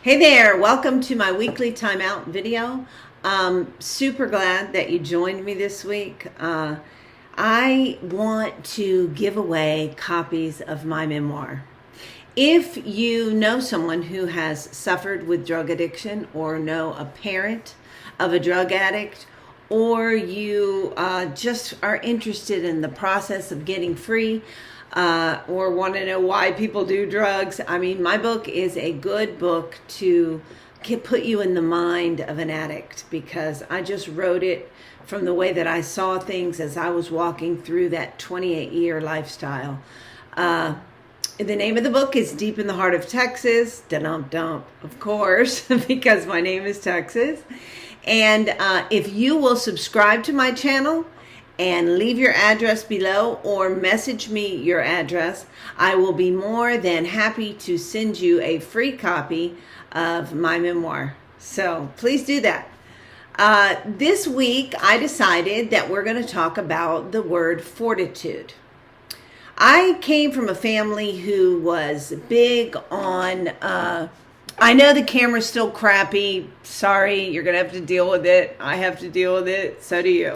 Hey there, welcome to my weekly timeout video. Super glad that you joined me this week. I want to give away copies of my memoir. If you know someone who has suffered with drug addiction, or know a parent of a drug addict, or you just are interested in the process of getting free, or want to know why people do drugs, my book is a good book to put you in the mind of an addict, because I just wrote it from the way that I saw things as I was walking through that 28-year lifestyle. The name of the book is Deep in the Heart of Texas, dum-dum, of course, because my name is Texas. And if you will subscribe to my channel and leave your address below, or message me your address, I will be more than happy to send you a free copy of my memoir. So please do that. This week, I decided that we're going to talk about the word fortitude. I came from a family who was big on, I know the camera's still crappy. Sorry, you're going to have to deal with it. I have to deal with it. So do you.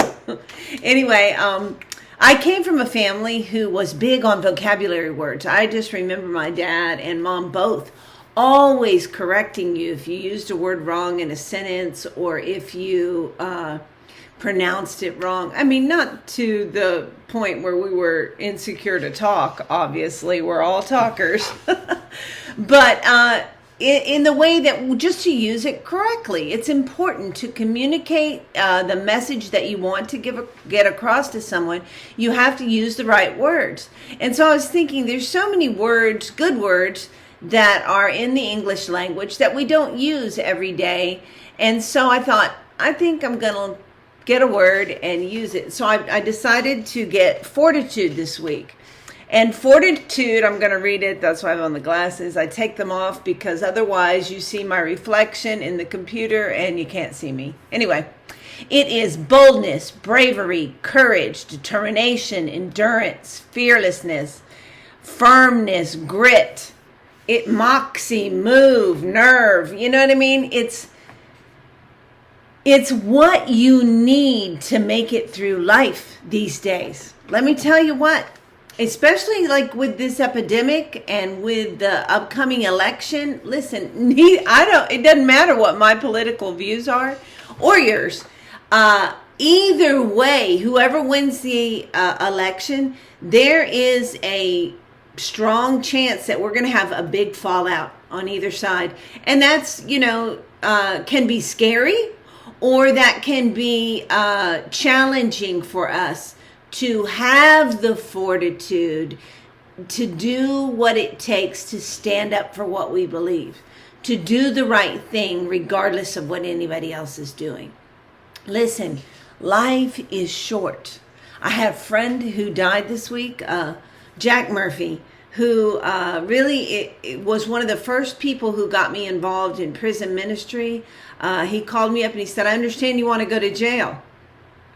Anyway, I came from a family who was big on vocabulary words. I just remember my dad and mom both always correcting you if you used a word wrong in a sentence, or if you pronounced it wrong. Not to the point where we were insecure to talk. Obviously, we're all talkers. But in the way that just to use it correctly. It's important to communicate the message that you want to get across to someone. You have to use the right words. And so I was thinking, there's so many words, good words, that are in the English language that we don't use every day. And so I thought, I think I'm going to get a word and use it. So I decided to get fortitude this week. And fortitude, I'm going to read it. That's why I have on the glasses. I take them off because otherwise you see my reflection in the computer and you can't see me. Anyway, it is boldness, bravery, courage, determination, endurance, fearlessness, firmness, grit, moxie, move, nerve. You know what I mean? It's what you need to make it through life these days. Let me tell you what. Especially like with this epidemic and with the upcoming election, listen, it doesn't matter what my political views are or yours. Either way, whoever wins the election, there is a strong chance that we're going to have a big fallout on either side. And that's, can be scary, or that can be challenging for us to have the fortitude to do what it takes to stand up for what we believe, to do the right thing regardless of what anybody else is doing. Listen, life is short. I had a friend who died this week, Jack Murphy, who it was one of the first people who got me involved in prison ministry. He called me up and he said, I understand you want to go to jail.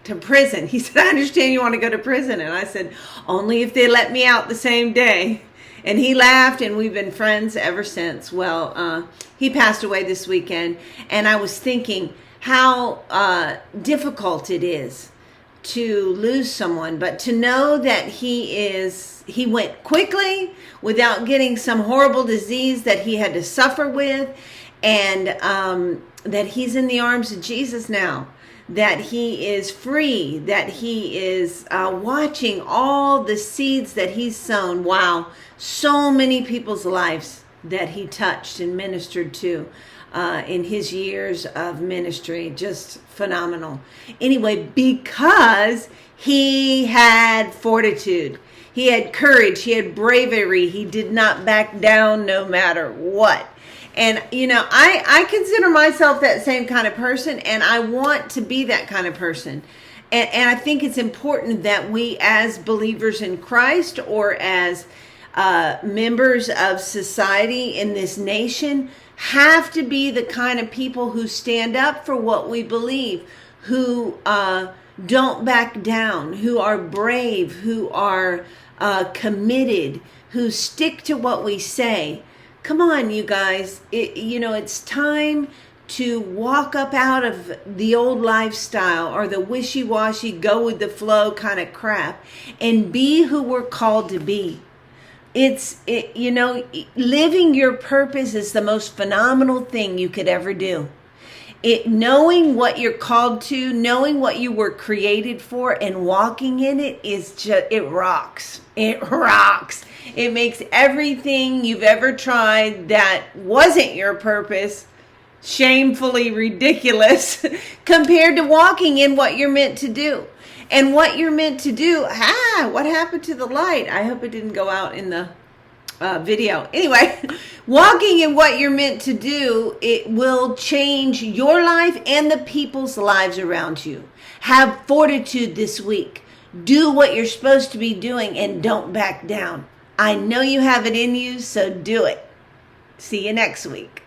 To prison. He said, I understand you want to go to prison. And I said, only if they let me out the same day. And he laughed, and we've been friends ever since. Well, he passed away this weekend. And I was thinking how difficult it is to lose someone, but to know that he went quickly without getting some horrible disease that he had to suffer with, and that he's in the arms of Jesus now. That he is free, that he is watching all the seeds that he's sown. Wow, so many people's lives that he touched and ministered to in his years of ministry. Just phenomenal. Anyway, because he had fortitude, he had courage, he had bravery, he did not back down no matter what. And, I consider myself that same kind of person, and I want to be that kind of person. And I think it's important that we, as believers in Christ, or as members of society in this nation, have to be the kind of people who stand up for what we believe, who don't back down, who are brave, who are committed, who stick to what we say. Come on, you guys. It's time to walk up out of the old lifestyle or the wishy-washy, go with the flow kind of crap and be who we're called to be. Living your purpose is the most phenomenal thing you could ever do. Knowing what you're called to, knowing what you were created for, and walking in it it rocks. It rocks. It makes everything you've ever tried that wasn't your purpose shamefully ridiculous compared to walking in what you're meant to do. And what you're meant to do, what happened to the light? I hope it didn't go out in the video. Anyway, walking in what you're meant to do, it will change your life and the people's lives around you. Have fortitude this week. Do what you're supposed to be doing and don't back down. I know you have it in you, so do it. See you next week.